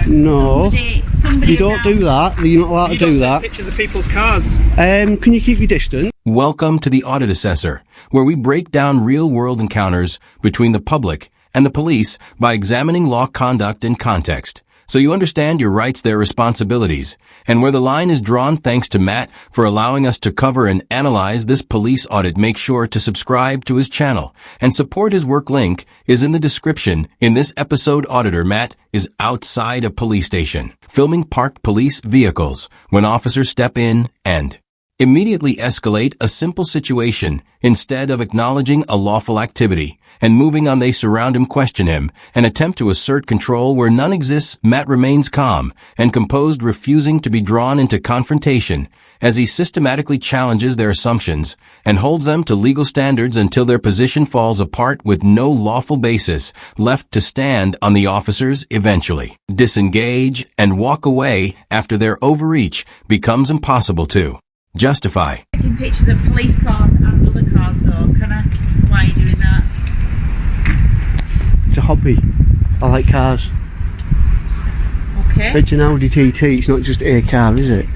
No. Somebody You don't do that. You're not allowed to do that. Pictures of people's cars. Can you keep your distance? Welcome to the Audit Assessor, where we break down real-world encounters between the public and the police by examining law conduct and context, so you understand your rights, their responsibilities, and where the line is drawn. Thanks to Matt for allowing us to cover and analyze this police audit. Make sure to subscribe to his channel and support his work. Link is in the description. In this episode, Auditor Matt is outside a police station, filming parked police vehicles when officers step in and immediately escalate a simple situation. Instead of acknowledging a lawful activity and moving on, they surround him, question him, and attempt to assert control where none exists. Matt remains calm and composed, refusing to be drawn into confrontation as he systematically challenges their assumptions and holds them to legal standards until their position falls apart with no lawful basis left to stand on. The officers eventually disengage and walk away after their overreach becomes impossible to justify. Taking pictures of police cars and other cars though, why are you doing that? It's a hobby. I like cars. Okay. It's an Audi TT, it's not just a car, is it?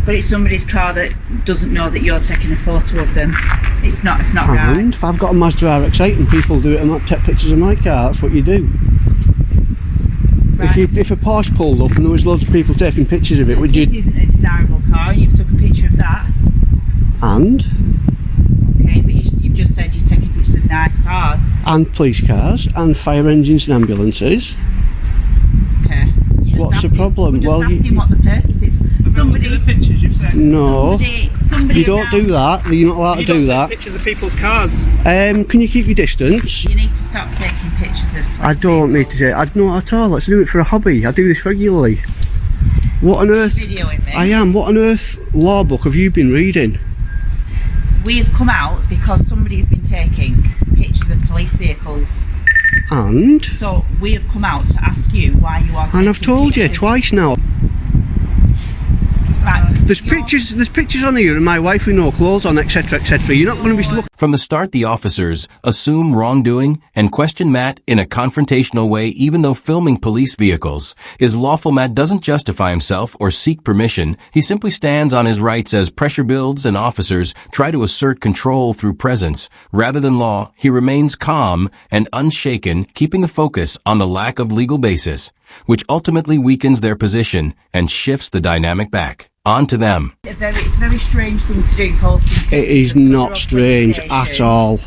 But it's somebody's car that doesn't know that you're taking a photo of them. It's not And right. if I've got a Mazda RX-8 and people do it and not take pictures of my car, that's what you do. Right. If a Porsche pulled up and there was loads of people taking pictures of it, would you? This isn't a desirable car and you've took a picture of that. And? Okay, but you've just said you're taking pictures of nice cars. And police cars, and fire engines and ambulances. Okay. What's the problem? Well, asking what the purpose is. Somebody. The pictures you've said. No. Somebody You don't do that. You're not allowed to do that. Pictures of people's cars. Can you keep your distance? You need to stop taking pictures of I don't need to say. I don't at all. Let's do it for a hobby. I do this regularly. What on earth? Videoing me. I am. What on earth law book have you been reading? We have come out because somebody's been taking pictures of police vehicles. And? So we have come out to ask you why you are taking And I've told you pictures. twice now. Right. There's pictures on here of my wife with no clothes on, etc, etc. You're not going to be looking. From the start, the officers assume wrongdoing and question Matt in a confrontational way. Even though filming police vehicles is lawful, Matt doesn't justify himself or seek permission. He simply stands on his rights as pressure builds and officers try to assert control through presence rather than law. He remains calm and unshaken, keeping the focus on the lack of legal basis, which ultimately weakens their position and shifts the dynamic back onto them. It's a very strange thing to do, posting. It is not strange at all.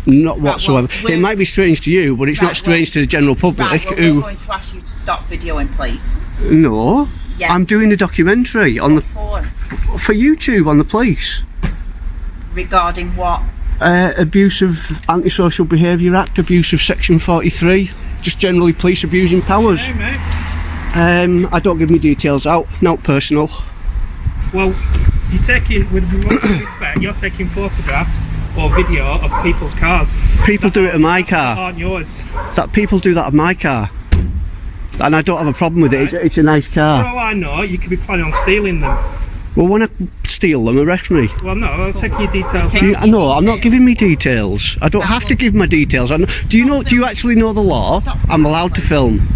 Not whatsoever. Well, it might be strange to you, but it's not strange to the general public. Right, well, we're going to ask you to stop videoing, please. No. Yes. I'm doing a documentary on for YouTube on the police. Regarding what? Abuse of Antisocial Behaviour Act, abuse of Section 43, just generally police abusing powers. Hey, mate. I don't give me details out, not personal. Well, you're taking, with respect, you're taking photographs or video of people's cars. People do it in my That car. aren't yours. That people do that in my car. And I don't have a problem with it, it's a nice For car. all I know, you could be planning on stealing them. Well, when I steal them, arrest me. Well, no, I'll take your details. No, I'm not giving me details. I don't have to give my details. Do you actually know the law? I'm allowed to film.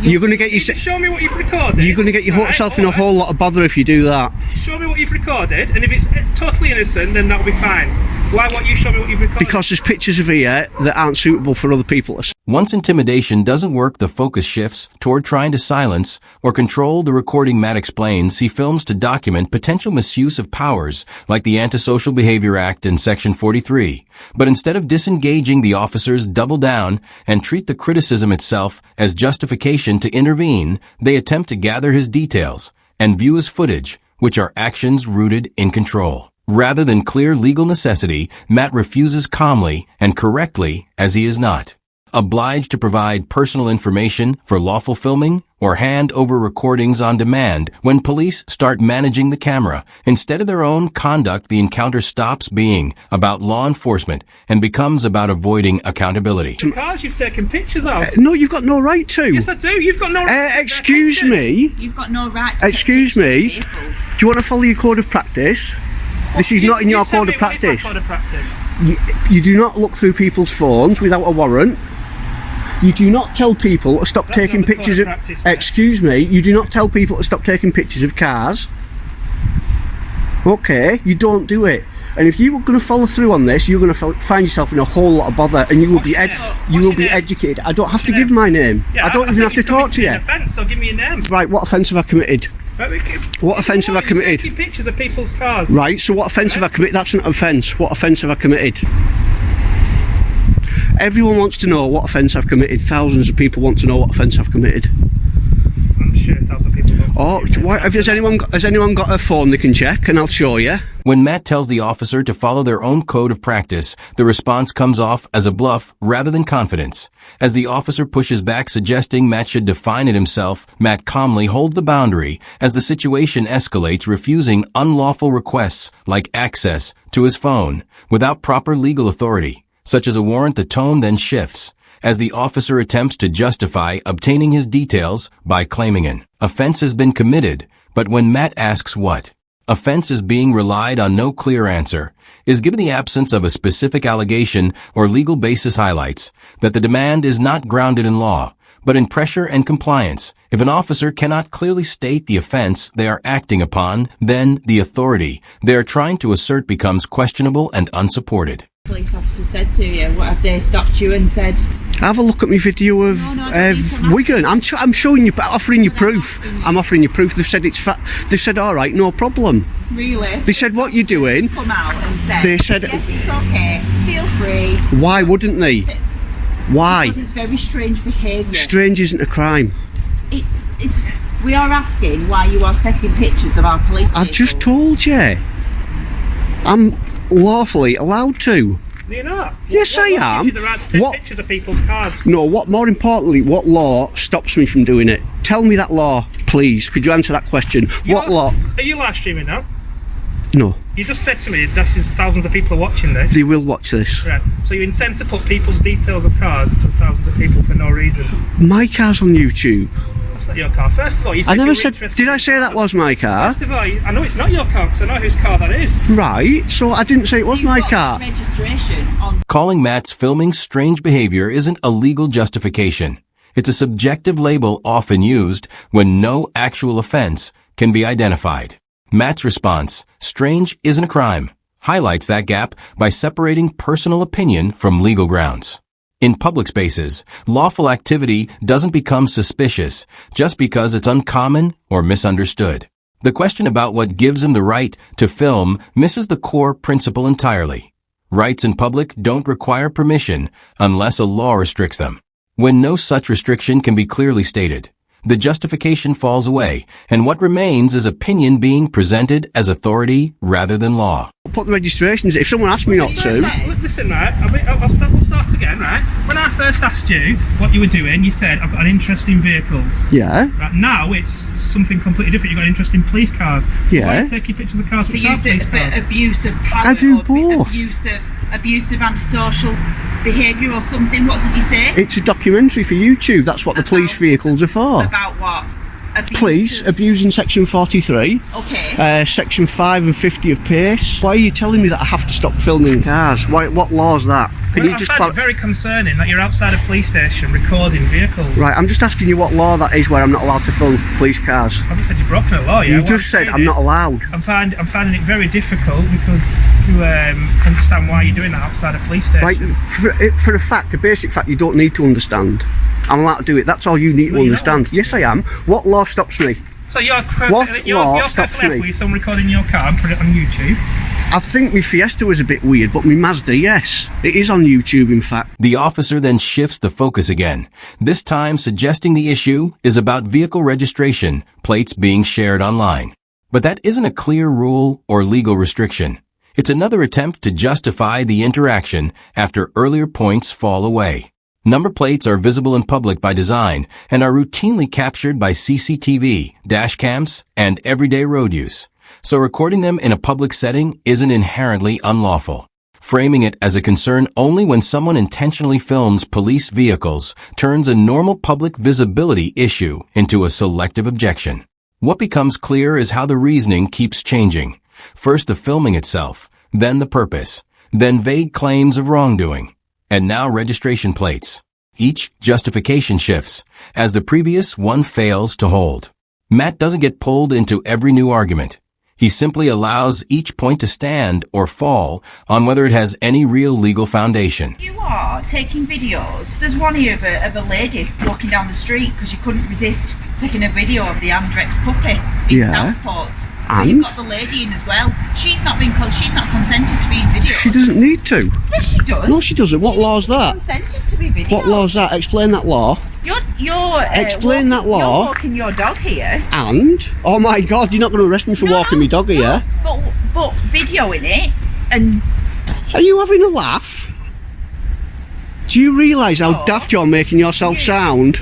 You're going to get Show me what you've recorded. You're going to get yourself in a whole lot of bother if you do that. Show me what you've recorded, and if it's totally innocent, then that'll be fine. Why won't you show me what you've recorded? Because there's pictures of here that aren't suitable for other people to see. Once intimidation doesn't work, the focus shifts toward trying to silence or control the recording. Matt explains he films to document potential misuse of powers like the Antisocial Behavior Act and Section 43. But instead of disengaging, the officers double down and treat the criticism itself as justification to intervene. They attempt to gather his details and view his footage, which are actions rooted in control. Rather than clear legal necessity, Matt refuses calmly and correctly, as he is not obliged to provide personal information for lawful filming or hand over recordings on demand. When police start managing the camera instead of their own conduct, the encounter stops being about law enforcement and becomes about avoiding accountability. The cars you've taken pictures of. No, you've got no right to. Yes, I do. You've got no right to. Excuse me. You've got no right to Excuse me. Do you want to follow your code of practice? This is not in your code of practice. Code of practice. You do not look through people's phones without a warrant. You do not tell people to stop That's taking not the pictures code of... of practice, mate. Excuse me, you do not tell people to stop taking pictures of cars. Okay, you don't do it. And if you were going to follow through on this, you're going to find yourself in a whole lot of bother, and you will be educated. I don't have to give my name. Yeah, I don't even have to talk to you. Offence, so give me your name. Right, what offence have I committed? What offence have I committed? Taking pictures of people's cars. Right, so what offence have I committed? That's not an offence. What offence have I committed? Everyone wants to know what offence I've committed. Thousands of people want to know what offence I've committed. I'm sure thousands of people don't. Oh, has anyone got a phone they can check? And I'll show you. When Matt tells the officer to follow their own code of practice, the response comes off as a bluff rather than confidence. As the officer pushes back, suggesting Matt should define it himself, Matt calmly holds the boundary as the situation escalates, refusing unlawful requests like access to his phone without proper legal authority, such as a warrant. The tone then shifts as the officer attempts to justify obtaining his details by claiming an offense has been committed. But when Matt asks what offense is being relied on, no clear answer is given. The absence of a specific allegation or legal basis highlights that the demand is not grounded in law, but in pressure and compliance. If an officer cannot clearly state the offense they are acting upon, then the authority they are trying to assert becomes questionable and unsupported. Police officer said to you, what have they stopped you and said? Have a look at my video of Wigan. I'm showing you, offering you proof. I'm offering you proof. They've said they've said, all right, no problem. Really? They said, what you doing? Come out and said, They said, yes, it's okay, feel free. Why wouldn't they? Why? Because it's very strange behaviour. Strange isn't a crime. We are asking why you are taking pictures of our police vehicles. I've just told you. I'm lawfully allowed to. No, you're not. Yes, I am. Gives you the right to take pictures of people's cars. No, more importantly, what law stops me from doing it? Tell me that law, please. Could you answer that question? What law? Are you live streaming now? No. You just said to me that thousands of people are watching this. They will watch this. Right. So you intend to put people's details of cars to thousands of people for no reason. My car's on YouTube. That's not your car. First of all, you said I never you were said. interested Did I in say that was my car? First of all, I know it's not your car because I know whose car that is. Right. So I didn't say it was my You've got car. registration on. Calling Matt's filming strange behavior isn't a legal justification. It's a subjective label often used when no actual offense can be identified. Matt's response, strange isn't a crime, highlights that gap by separating personal opinion from legal grounds. In public spaces, lawful activity doesn't become suspicious just because it's uncommon or misunderstood. The question about what gives him the right to film misses the core principle entirely. Rights in public don't require permission unless a law restricts them. When no such restriction can be clearly stated, the justification falls away, and what remains is opinion being presented as authority rather than law. Put the registrations. If someone asked me not to. Listen, right, we'll start again, right? When I first asked you what you were doing, you said, I've got an interest in vehicles. Yeah. Right, now it's something completely different. You've got an interest in police cars. So Yeah. why are you taking pictures of cars For which are police cars? abuse of power. I do or both. Abusive antisocial behaviour or something. What did he say? It's a documentary for YouTube. That's what the police vehicles are for. About what? Police abusing Section 43. Okay. Section 5 and 50 of PACE. Why are you telling me that I have to stop filming cars? What law's that? Can you I just find it very concerning that you're outside a police station recording vehicles. Right, I'm just asking you what law that is where I'm not allowed to film police cars. I haven't said you've broken a law yet. You What just said saying I'm is, not allowed. I'm finding it very difficult because to understand why you're doing that outside a police station. Right, for a fact, a basic fact you don't need to understand. I'm allowed to do it. That's all you need to you're understand. not. Yes, I am. What law stops me? So you're law stops perfectly happy me? with someone recording your car and put it on YouTube? I think my Fiesta was a bit weird, but my Mazda, yes. It is on YouTube, in fact. The officer then shifts the focus again, this time suggesting the issue is about vehicle registration plates being shared online. But that isn't a clear rule or legal restriction. It's another attempt to justify the interaction after earlier points fall away. Number plates are visible in public by design and are routinely captured by CCTV, dash cams, and everyday road use. So recording them in a public setting isn't inherently unlawful. Framing it as a concern only when someone intentionally films police vehicles turns a normal public visibility issue into a selective objection. What becomes clear is how the reasoning keeps changing. First the filming itself, then the purpose, then vague claims of wrongdoing, and now registration plates. each justification shifts, as the previous one fails to hold. Matt doesn't get pulled into every new argument. He simply allows each point to stand or fall on whether it has any real legal foundation. You are taking videos. There's one here of a lady walking down the street because she couldn't resist taking a video of the Andrex puppy in Southport. And you've got the lady in as well. She's not consented to be in video. she doesn't need to. Yes, she does. No, she doesn't. What law's that? Consented to be video. What law's that? Explain that law. You're Explain that law. You're walking your dog here. And oh my God, you're not going to arrest me for walking my dog here. But videoing it and. Are you having a laugh? Do you realise how daft you're making yourself sound?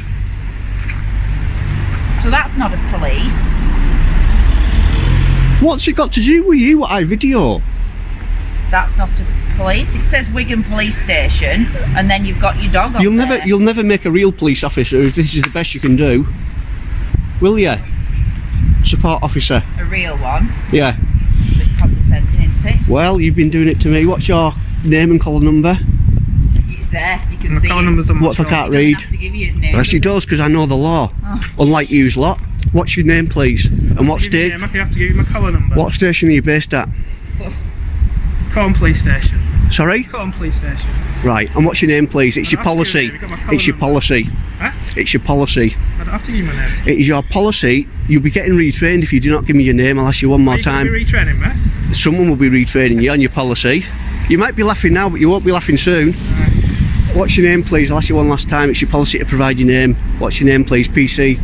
So that's not of police. What's it got to do with you? What I video? That's not of police. It says Wigan Police Station, and then you've got your dog on there. You'll never make a real police officer if this is the best you can do, will you? Support officer. A real one. Yeah. It's a bit condescending, isn't it? Well, you've been doing it to me. What's your name and collar number? It's there. You can My see phone it. number's on my What if I phone. can't He read? doesn't have to give you his name. Yes, he does, because I know the law. Unlike you's lot. What's your name, please? And what Give me your state? name, I can have to give you my collar number. What station are you based at? Colne Police Station. Sorry? Colne Police Station. Right. And what's your name, please? It's your I don't have to policy. give you, you've got my collar It's your number. policy. Huh? It's your policy. I don't have to give you my name. It is your policy. You'll be getting retrained if you do not give me your name. I'll ask you one more Are you going to time. be retraining me? Someone will be retraining you on your policy. You might be laughing now, but you won't be laughing soon. What's your name, please? I'll ask you one last time. It's your policy to provide your name. What's your name, please? PC.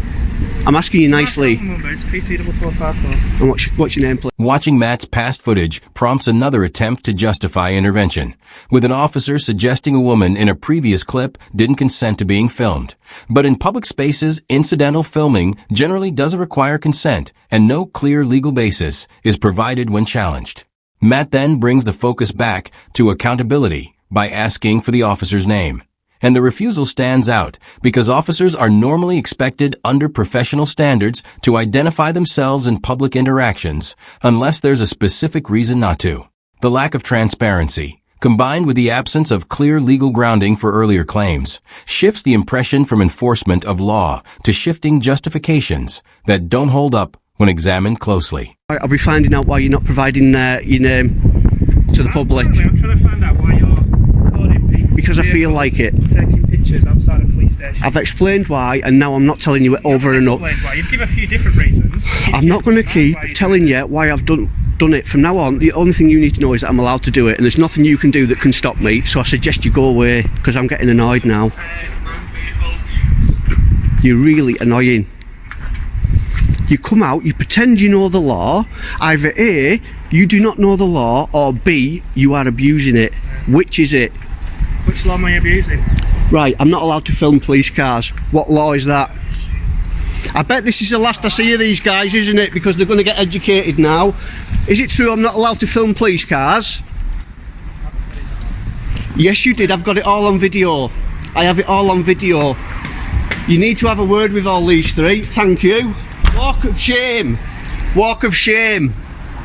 I'm asking you nicely. My phone number is PC4454. And what's your name, please? Watching Matt's past footage prompts another attempt to justify intervention, with an officer suggesting a woman in a previous clip didn't consent to being filmed. But in public spaces, incidental filming generally doesn't require consent, and no clear legal basis is provided when challenged. Matt then brings the focus back to accountability by asking for the officer's name. And the refusal stands out because officers are normally expected under professional standards to identify themselves in public interactions unless there's a specific reason not to. The lack of transparency, combined with the absence of clear legal grounding for earlier claims, shifts the impression from enforcement of law to shifting justifications that don't hold up when examined closely. I'll be finding out why you're not providing your name to the public. I'm trying to find out why you're recording people. Because I feel like it. Taking pictures outside a police station. I've explained why, and now I'm not telling you it over and over. You've given a few different reasons. I'm not going to keep telling you why I've done it. From now on, the only thing you need to know is that I'm allowed to do it, and there's nothing you can do that can stop me, so I suggest you go away, because I'm getting annoyed now. You're really annoying. You come out, you pretend you know the law. Either A, you do not know the law, or B, you are abusing it. Which is it? Which law am I abusing? Right, I'm not allowed to film police cars. What law is that? I bet this is the last I see of these guys, isn't it? Because they're going to get educated now. Is it true I'm not allowed to film police cars? Yes, you did. I've got it all on video. I have it all on video. You need to have a word with all these three. Thank you. Walk of shame. Walk of shame.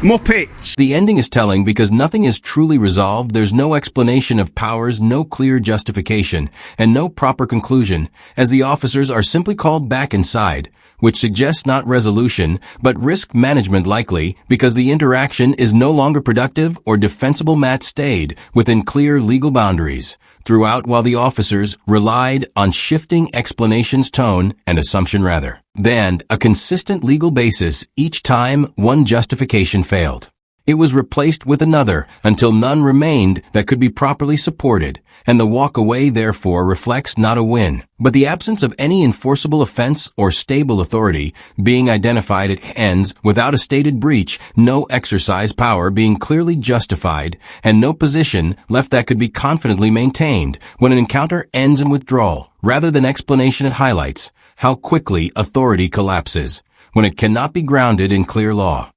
Muppets. The ending is telling because nothing is truly resolved. There's no explanation of powers, no clear justification, and no proper conclusion, as the officers are simply called back inside, which suggests not resolution, but risk management likely because the interaction is no longer productive or defensible. Matt stayed within clear legal boundaries throughout while the officers relied on shifting explanations, tone, and assumption rather than a consistent legal basis each time one justification failed. It was replaced with another until none remained that could be properly supported, and the walk away therefore reflects not a win, but the absence of any enforceable offense or stable authority being identified. It ends without a stated breach, no exercise power being clearly justified, and no position left that could be confidently maintained. When an encounter ends in withdrawal, rather than explanation, it highlights how quickly authority collapses when it cannot be grounded in clear law.